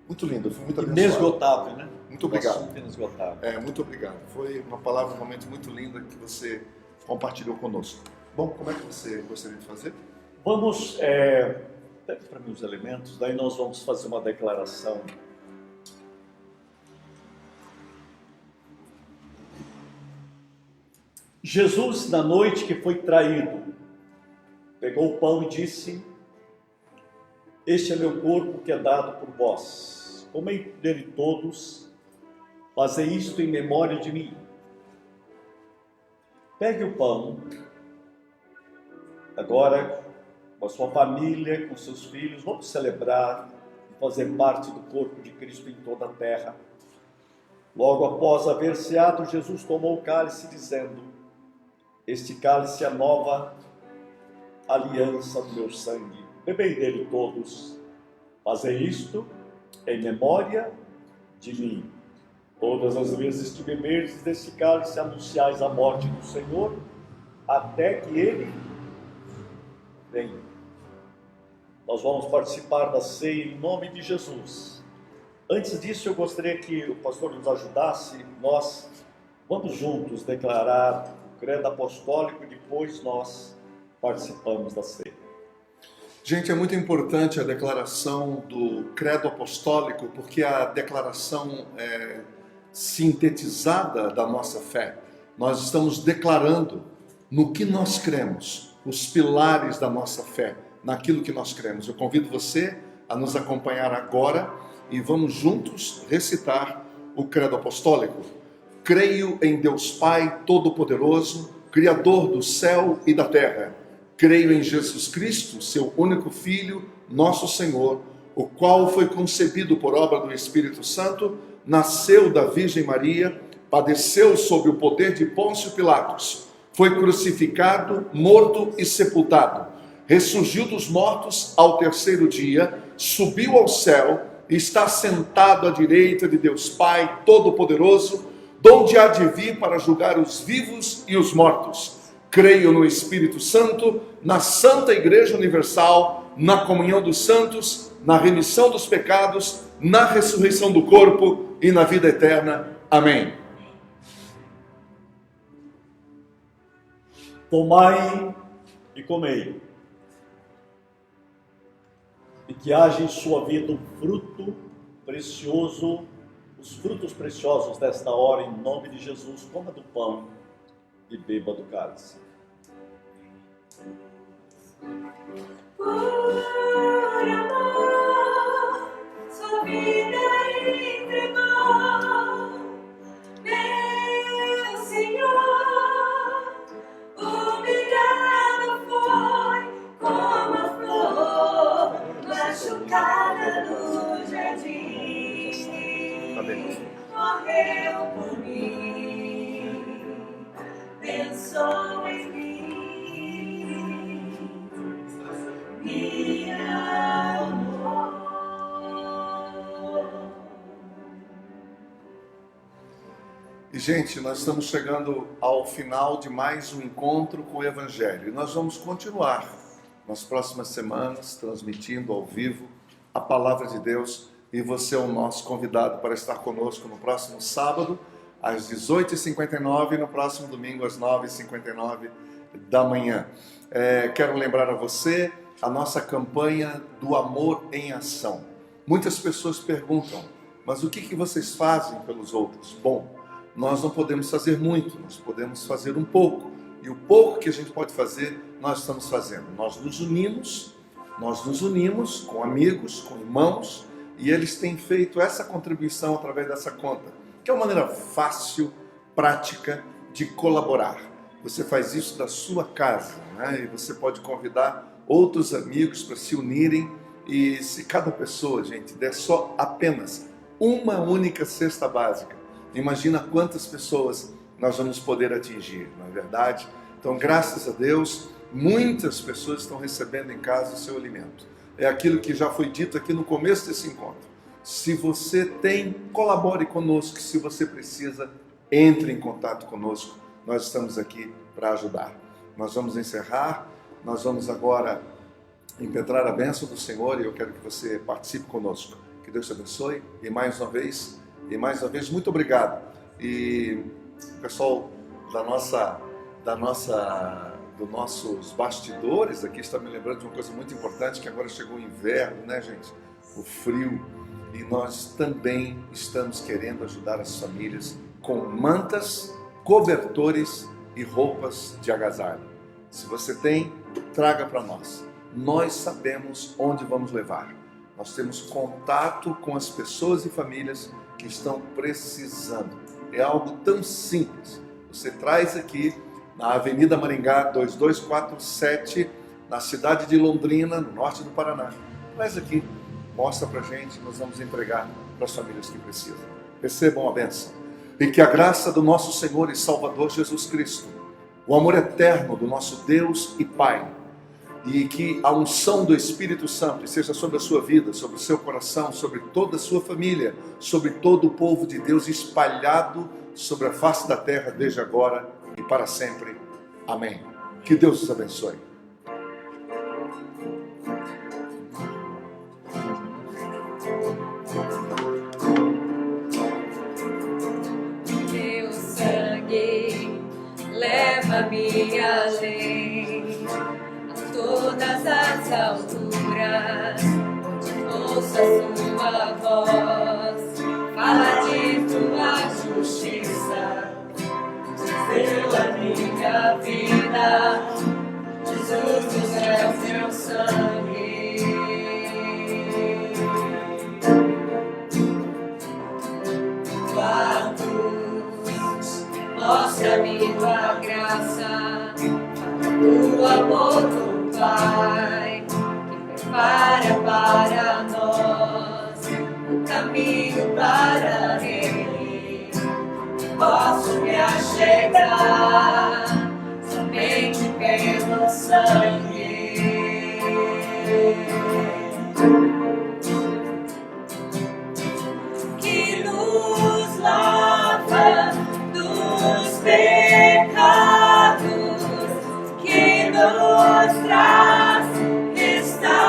Muito lindo, foi muito abençoado. Inesgotável, né? Muito obrigado. Um assunto inesgotável. Muito obrigado. Foi uma palavra realmente muito linda que você compartilhou conosco. Bom, como é que você gostaria de fazer? Vamos, pega para mim os elementos, daí nós vamos fazer uma declaração. Jesus, na noite que foi traído, pegou o pão e disse: este é meu corpo que é dado por vós. Comei dele todos, fazei isto em memória de mim. Pegue o pão, agora com a sua família, com seus filhos, vamos celebrar e fazer parte do corpo de Cristo em toda a terra. Logo após haver ceado, Jesus tomou o cálice, dizendo: este cálice é a nova aliança do meu sangue. Bebei dele todos, fazei isto em memória de mim. Todas as vezes que beberdes desse cálice, anunciais a morte do Senhor, até que ele venha. Nós vamos participar da ceia em nome de Jesus. Antes disso, eu gostaria que o pastor nos ajudasse. Nós vamos juntos declarar o credo apostólico e depois nós participamos da ceia. Gente, é muito importante a declaração do credo apostólico, porque a declaração sintetizada da nossa fé. Nós estamos declarando no que nós cremos, os pilares da nossa fé, naquilo que nós cremos. Eu convido você a nos acompanhar agora e vamos juntos recitar o credo apostólico. Creio em Deus Pai Todo-Poderoso, Criador do céu e da terra. Creio em Jesus Cristo, seu único Filho, nosso Senhor, o qual foi concebido por obra do Espírito Santo, nasceu da Virgem Maria, padeceu sob o poder de Pôncio Pilatos, foi crucificado, morto e sepultado, ressurgiu dos mortos ao terceiro dia, subiu ao céu e está sentado à direita de Deus Pai Todo-Poderoso, donde há de vir para julgar os vivos e os mortos. Creio no Espírito Santo, na Santa Igreja Universal, na comunhão dos santos, na remissão dos pecados, na ressurreição do corpo e na vida eterna. Amém. Tomai e comei, e que haja em sua vida um fruto precioso, os frutos preciosos desta hora, em nome de Jesus. Coma do pão e beba do cálice. Por amor, sua vida entregou, meu Senhor, humilhado foi como a flor machucada no jardim, morreu por mim, pensou em mim. E, gente, nós estamos chegando ao final de mais um encontro com o Evangelho. E nós vamos continuar nas próximas semanas, transmitindo ao vivo a Palavra de Deus. E você é o nosso convidado para estar conosco no próximo sábado, às 18h59, e no próximo domingo, às 9h59 da manhã. Quero lembrar a você a nossa campanha do Amor em Ação. Muitas pessoas perguntam, mas o que vocês fazem pelos outros? Bom, nós não podemos fazer muito, nós podemos fazer um pouco. E o pouco que a gente pode fazer, nós estamos fazendo. Nós nos unimos com amigos, com irmãos, e eles têm feito essa contribuição através dessa conta, que é uma maneira fácil, prática de colaborar. Você faz isso da sua casa, né? E você pode convidar outros amigos para se unirem. E se cada pessoa, gente, der só apenas uma única cesta básica, imagina quantas pessoas nós vamos poder atingir, não é verdade? Então, graças a Deus, muitas pessoas estão recebendo em casa o seu alimento. É aquilo que já foi dito aqui no começo desse encontro. Se você tem, colabore conosco. Se você precisa, entre em contato conosco. Nós estamos aqui para ajudar. Nós vamos encerrar, nós vamos agora impetrar a bênção do Senhor e eu quero que você participe conosco. Que Deus te abençoe e mais uma vez, muito obrigado. E o pessoal dos nossos bastidores aqui está me lembrando de uma coisa muito importante, que agora chegou o inverno, né, gente? O frio. E nós também estamos querendo ajudar as famílias com mantas, cobertores e roupas de agasalho. Se você tem, traga para nós. Nós sabemos onde vamos levar. Nós temos contato com as pessoas e famílias que estão precisando. É algo tão simples. Você traz aqui na Avenida Maringá 2247, na cidade de Londrina, no norte do Paraná. Traz aqui, mostra pra gente, nós vamos entregar para as famílias que precisam. Recebam a bênção. E que a graça do nosso Senhor e Salvador Jesus Cristo, o amor eterno do nosso Deus e Pai, e que a unção do Espírito Santo seja sobre a sua vida, sobre o seu coração, sobre toda a sua família, sobre todo o povo de Deus espalhado sobre a face da terra, desde agora e para sempre. Amém. Que Deus os abençoe. Teu sangue leva-me além, a todas as alturas, onde ouço a sua voz, fala de tua justiça, pela minha vida, Jesus dos céus, teu sangue. Tua cruz, mostra-me tua graça, tua amor do Pai, que prepara para nós o caminho para Ele. Posso me achegar somente pelo sangue que nos lava dos pecados, que nos traz restauração.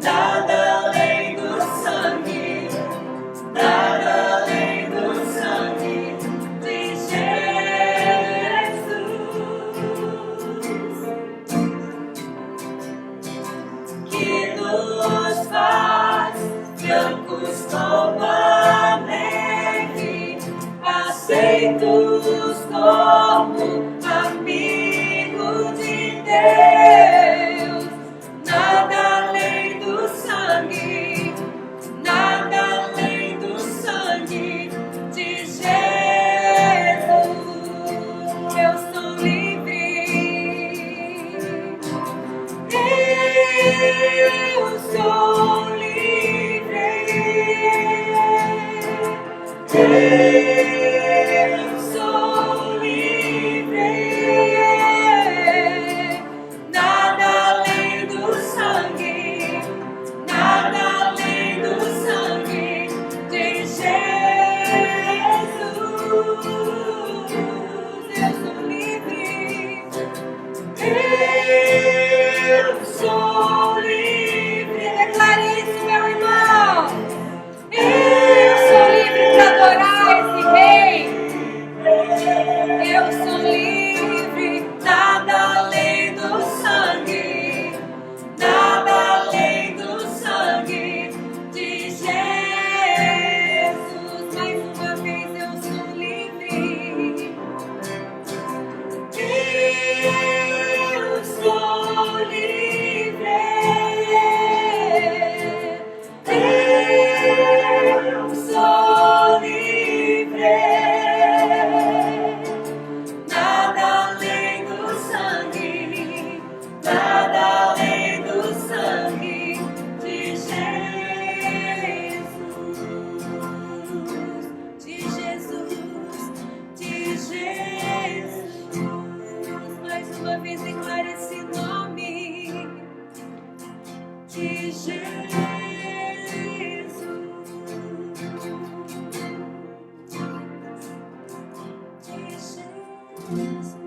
Nada além do sangue, nada além do sangue de Jesus, que nos faz brancos como a neve, aceitos como amigo de Deus. Nada além do sangue, nada além do sangue de Jesus. Eu sou livre, eu sou livre, eu sou livre. Nada além do sangue, nada além do sangue de Jesus. Eu sou livre, eu sou livre. Declare isso, meu irmão. Eu sou livre para adorar esse rei. Eu sou livre, nada além do sangue, nada além do sangue de Jesus. Mais uma vez eu sou livre, Jesus.